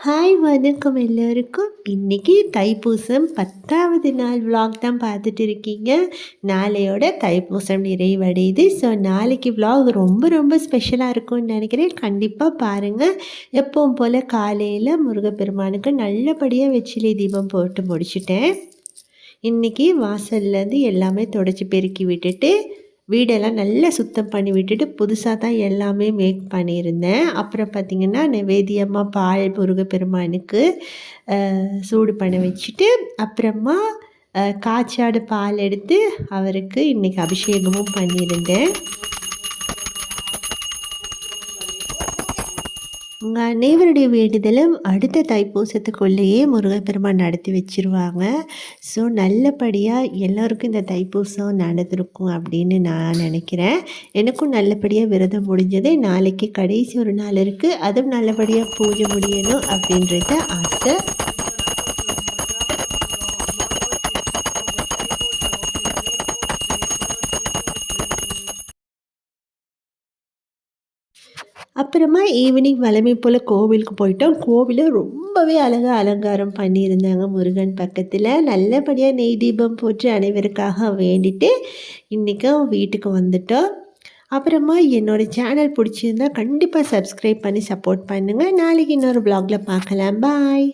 Hi வணக்கம் எல்லோருக்கும். இன்னைக்கு தைப்பூசம் 10வது நாள் விலாக் தான் பார்த்துட்டு இருக்கீங்க. நாளையோட தைப்பூசம் நிறைவடையுது. ஸோ நாளைக்கு விலாக் ரொம்ப ரொம்ப ஸ்பெஷலாக இருக்கும்னு நினைக்கிறேன். கண்டிப்பாக பாருங்கள். எப்பவும் போல் காலையில் முருகப்பெருமானுக்கு நல்லபடியாக வெற்றிலை தீபம் போட்டு முடிச்சிட்டேன். இன்றைக்கி வாசல்லேருந்து எல்லாமே தொடச்சி பெருக்கி விட்டுட்டு வீடெல்லாம் நல்லா சுத்தம் பண்ணி விட்டுட்டு புதுசாக தான் எல்லாமே மேக் பண்ணியிருந்தேன். அப்புறம் பார்த்திங்கன்னா நைவேத்தியமாக பால் முருகப்பெருமானுக்கு சூடு பண்ண வச்சுட்டு அப்புறமா காய்ச்சாடு பால் எடுத்து அவருக்கு இன்றைக்கி அபிஷேகமும் பண்ணியிருந்தேன். உங்கள் அனைவருடைய வேண்டுதலும் அடுத்த தைப்பூசத்துக்குள்ளேயே முருகப்பெருமான் நடத்தி வச்சிருவாங்க. ஸோ நல்லபடியாக எல்லோருக்கும் இந்த தைப்பூசம் நடந்திருக்கும் அப்படின்னு நான் நினைக்கிறேன். எனக்கும் நல்லபடியாக விரதம் முடிஞ்சது. நாளைக்கு கடைசி ஒரு நாள் இருக்குது. அதுவும் நல்லபடியாக பூஜை முடியணும் அப்படின்றத ஆசை. அப்புறமா ஈவினிங் வழமை போல் கோவிலுக்கு போயிட்டோம். கோவிலை ரொம்பவே அழகாக அலங்காரம் பண்ணியிருந்தாங்க. முருகன் பக்கத்தில் நல்லபடியாக நெய் தீபம் போட்டு அனைவருக்காக வேண்டிட்டு இன்றைக்கும் வீட்டுக்கு வந்துட்டோம். அப்புறமா என்னோடய சேனல் பிடிச்சிருந்தா கண்டிப்பாக சப்ஸ்கிரைப் பண்ணி சப்போர்ட் பண்ணுங்கள். நாளைக்கு இன்னொரு ப்ளாகில் பார்க்கலாம். பாய்.